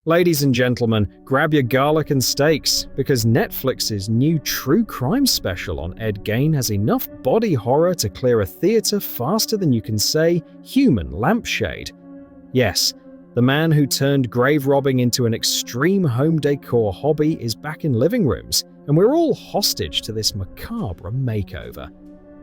Ladies and gentlemen, grab your garlic and steaks, because Netflix's new true crime special on Ed Gein has enough body horror to clear a theater faster than you can say human lampshade. Yes, the man who turned grave robbing into an extreme home decor hobby is back in living rooms, and we're all hostage to this macabre makeover.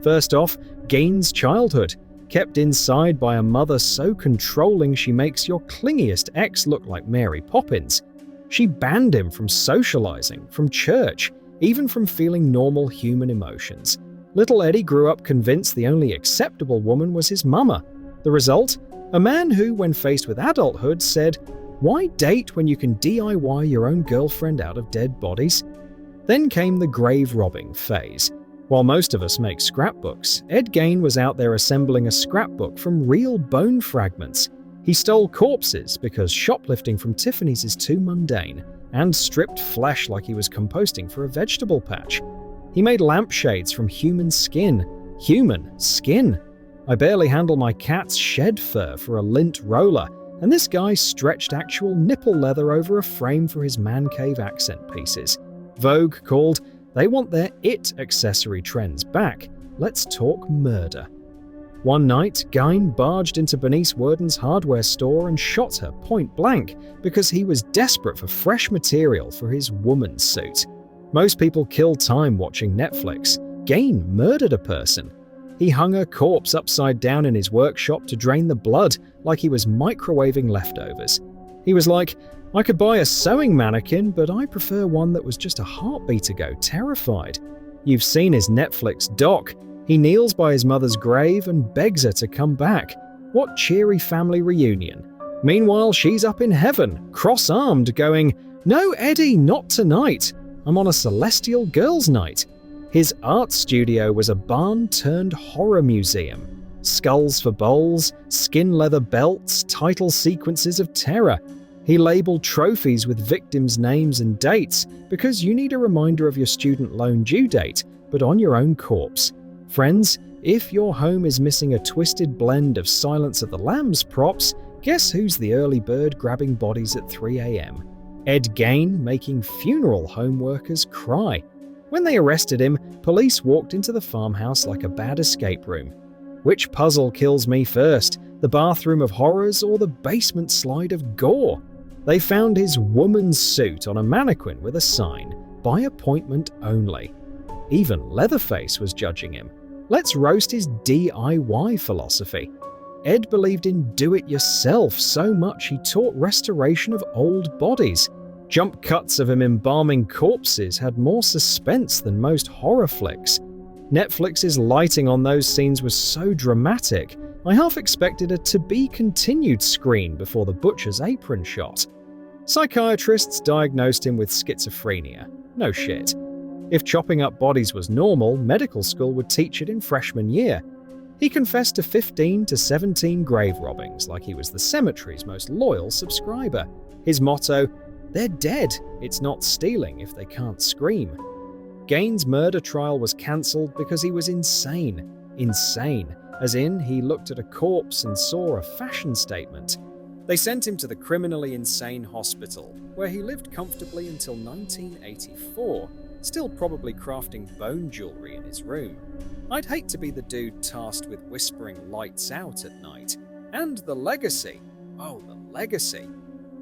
First off, Gein's childhood, kept inside by a mother so controlling she makes your clingiest ex look like Mary Poppins. She banned him from socializing, from church, even from feeling normal human emotions. Little Eddie grew up convinced the only acceptable woman was his mama. The result? A man who, when faced with adulthood, said, "Why date when you can DIY your own girlfriend out of dead bodies?" Then came the grave robbing phase. While most of us make scrapbooks, Ed Gein was out there assembling a scrapbook from real bone fragments. He stole corpses because shoplifting from Tiffany's is too mundane, and stripped flesh like he was composting for a vegetable patch. He made lampshades from human skin. Human skin! I barely handle my cat's shed fur for a lint roller, and this guy stretched actual nipple leather over a frame for his man cave accent pieces. Vogue called, "They want their it accessory trends back. Let's talk murder." One night, Gein barged into Bernice Worden's hardware store and shot her point blank because he was desperate for fresh material for his woman suit. Most people kill time watching Netflix. Gein murdered a person. He hung a corpse upside down in his workshop to drain the blood like he was microwaving leftovers. He was like, "I could buy a sewing mannequin, but I prefer one that was just a heartbeat ago, terrified." You've seen his Netflix doc. He kneels by his mother's grave and begs her to come back. What cheery family reunion. Meanwhile, she's up in heaven, cross-armed, going, "No, Eddie, not tonight. I'm on a celestial girls' night." His art studio was a barn-turned-horror museum. Skulls for bowls, skin leather belts, title sequences of terror. He labeled trophies with victims' names and dates because you need a reminder of your student loan due date, but on your own corpse. Friends, if your home is missing a twisted blend of Silence of the Lambs props, guess who's the early bird grabbing bodies at 3 a.m.? Ed Gein making funeral home workers cry. When they arrested him, police walked into the farmhouse like a bad escape room. Which puzzle kills me first, the bathroom of horrors or the basement slide of gore? They found his woman's suit on a mannequin with a sign, "By appointment only." Even Leatherface was judging him. Let's roast his DIY philosophy. Ed believed in do-it-yourself so much he taught restoration of old bodies. Jump cuts of him embalming corpses had more suspense than most horror flicks. Netflix's lighting on those scenes was so dramatic, I half expected a to-be-continued screen before the butcher's apron shot. Psychiatrists diagnosed him with schizophrenia. No shit. If chopping up bodies was normal, medical school would teach it in freshman year. He confessed to 15 to 17 grave robbings like he was the cemetery's most loyal subscriber. His motto, "They're dead, it's not stealing if they can't scream." Gein's murder trial was cancelled because he was insane. Insane, as in he looked at a corpse and saw a fashion statement. They sent him to the criminally insane hospital, where he lived comfortably until 1984, still probably crafting bone jewelry in his room. I'd hate to be the dude tasked with whispering lights out at night. And the legacy. Oh, the legacy.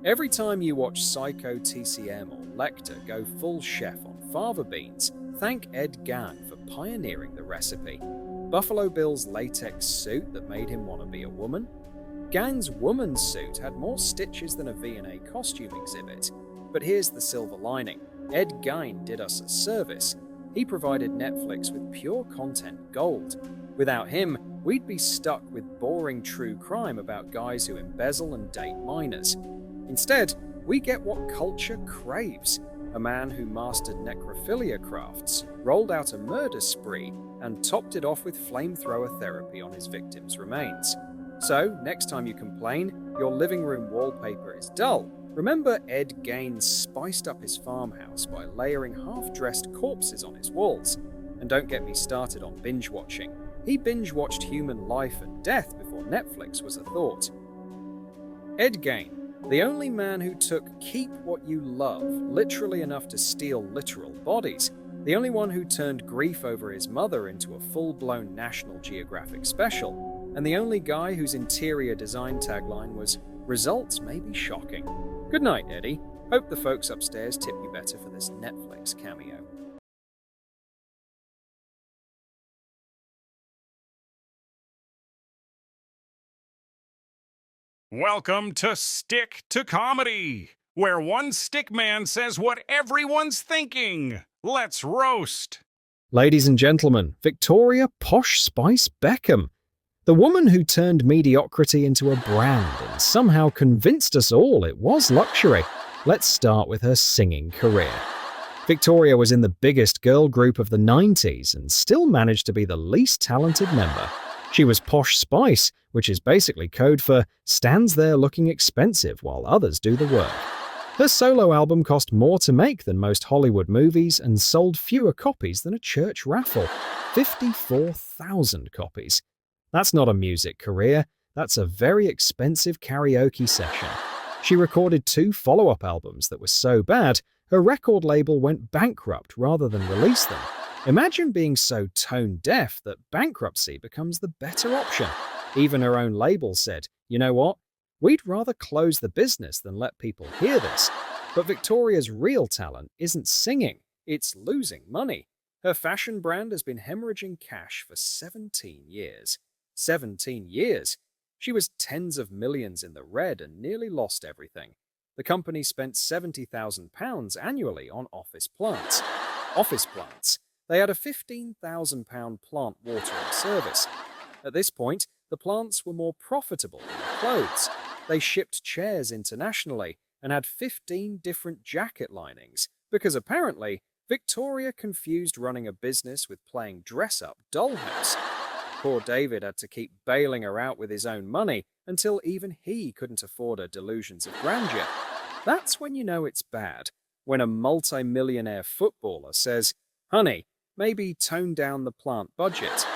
Every time you watch Psycho, TCM, or Lecter go full chef on fava beans, thank Ed Gein for pioneering the recipe. Buffalo Bill's latex suit that made him want to be a woman? Gein's woman's suit had more stitches than a V&A costume exhibit. But here's the silver lining. Ed Gein did us a service. He provided Netflix with pure content gold. Without him, we'd be stuck with boring true crime about guys who embezzle and date minors. Instead, we get what culture craves. A man who mastered necrophilia crafts, rolled out a murder spree, and topped it off with flamethrower therapy on his victims' remains. So, next time you complain your living room wallpaper is dull, remember Ed Gein spiced up his farmhouse by layering half-dressed corpses on his walls. And don't get me started on binge-watching. He binge-watched Human Life and Death before Netflix was a thought. Ed Gein, The only man who took "keep what you love" literally enough to steal literal bodies. The only one who turned grief over his mother into a full-blown National Geographic special. And the only guy whose interior design tagline was, "Results may be shocking." Good night, Eddie. Hope the folks upstairs tip you better for this Netflix cameo. Welcome to Stick to Comedy, where one stick man says what everyone's thinking. Let's roast. Ladies and gentlemen, Victoria Posh Spice Beckham. The woman who turned mediocrity into a brand and somehow convinced us all it was luxury. Let's start with her singing career. Victoria was in the biggest girl group of the 90s and still managed to be the least talented member. She was Posh Spice, which is basically code for stands there looking expensive while others do the work. Her solo album cost more to make than most Hollywood movies and sold fewer copies than a church raffle. 54,000 copies. That's not a music career, that's a very expensive karaoke session. She recorded 2 follow-up albums that were so bad, her record label went bankrupt rather than release them. Imagine being so tone-deaf that bankruptcy becomes the better option. Even her own label said, "You know what? We'd rather close the business than let people hear this." But Victoria's real talent isn't singing, it's losing money. Her fashion brand has been hemorrhaging cash for 17 years. 17 years? She was tens of millions in the red and nearly lost everything. The company spent £70,000 annually on office plants. Office plants? They had a £15,000 plant watering service. At this point, the plants were more profitable than the clothes. They shipped chairs internationally and had 15 different jacket linings because apparently Victoria confused running a business with playing dress-up dollhouse. Poor David had to keep bailing her out with his own money until even he couldn't afford her delusions of grandeur. That's when you know it's bad, when a multi-millionaire footballer says, "Honey, maybe tone down the plant budget."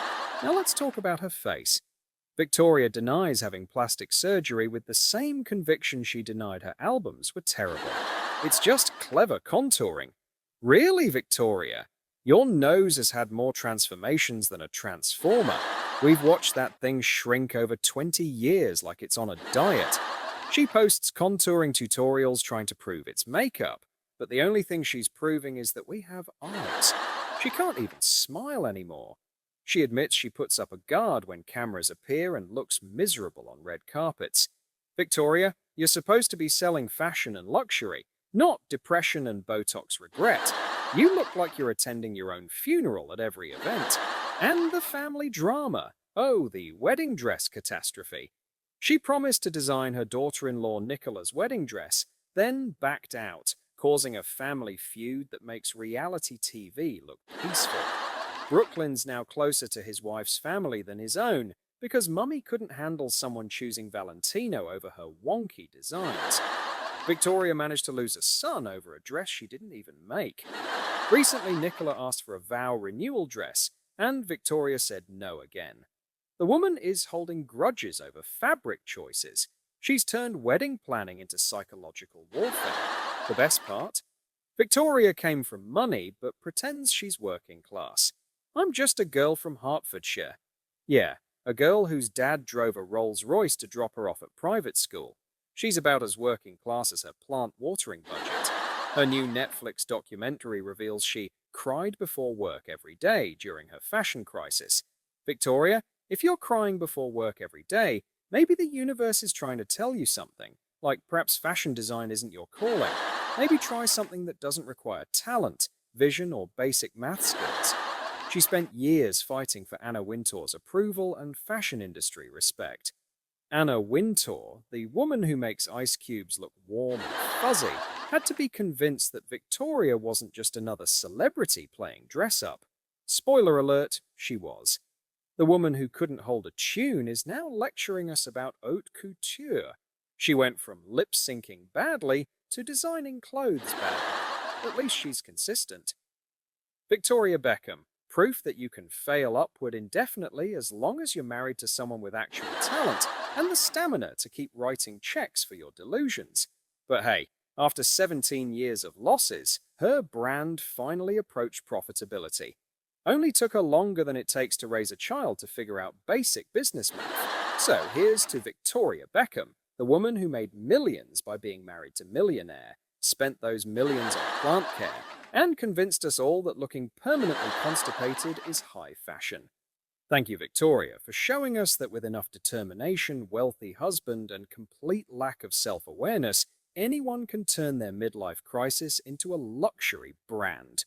Now let's talk about her face. Victoria denies having plastic surgery with the same conviction she denied her albums were terrible. It's just clever contouring. Really, Victoria? Your nose has had more transformations than a transformer. We've watched that thing shrink over 20 years like it's on a diet. She posts contouring tutorials trying to prove it's makeup, but the only thing she's proving is that we have eyes. She can't even smile anymore. She admits she puts up a guard when cameras appear and looks miserable on red carpets. Victoria, you're supposed to be selling fashion and luxury, not depression and Botox regret. You look like you're attending your own funeral at every event. And the family drama. Oh, the wedding dress catastrophe. She promised to design her daughter-in-law Nicola's wedding dress, then backed out, causing a family feud that makes reality TV look peaceful. Brooklyn's now closer to his wife's family than his own, because Mummy couldn't handle someone choosing Valentino over her wonky designs. Victoria managed to lose a son over a dress she didn't even make. Recently, Nicola asked for a vow renewal dress, and Victoria said no again. The woman is holding grudges over fabric choices. She's turned wedding planning into psychological warfare. The best part? Victoria came from money, but pretends she's working class. I'm just a girl from Hertfordshire. Yeah, a girl whose dad drove a Rolls-Royce to drop her off at private school. She's about as working class as her plant watering budget. Her new Netflix documentary reveals she cried before work every day during her fashion crisis. Victoria, if you're crying before work every day, maybe the universe is trying to tell you something, like perhaps fashion design isn't your calling. Maybe try something that doesn't require talent, vision, or basic math skills. She spent years fighting for Anna Wintour's approval and fashion industry respect. Anna Wintour, the woman who makes ice cubes look warm and fuzzy, had to be convinced that Victoria wasn't just another celebrity playing dress-up. Spoiler alert, she was. The woman who couldn't hold a tune is now lecturing us about haute couture. She went from lip-syncing badly to designing clothes badly. At least she's consistent. Victoria Beckham, proof that you can fail upward indefinitely as long as you're married to someone with actual talent and the stamina to keep writing checks for your delusions. But hey, after 17 years of losses, her brand finally approached profitability. Only took her longer than it takes to raise a child to figure out basic business math. So here's to Victoria Beckham, the woman who made millions by being married to millionaire, spent those millions on plant care, and convinced us all that looking permanently constipated is high fashion. Thank you, Victoria, for showing us that with enough determination, wealthy husband, and complete lack of self-awareness, anyone can turn their midlife crisis into a luxury brand.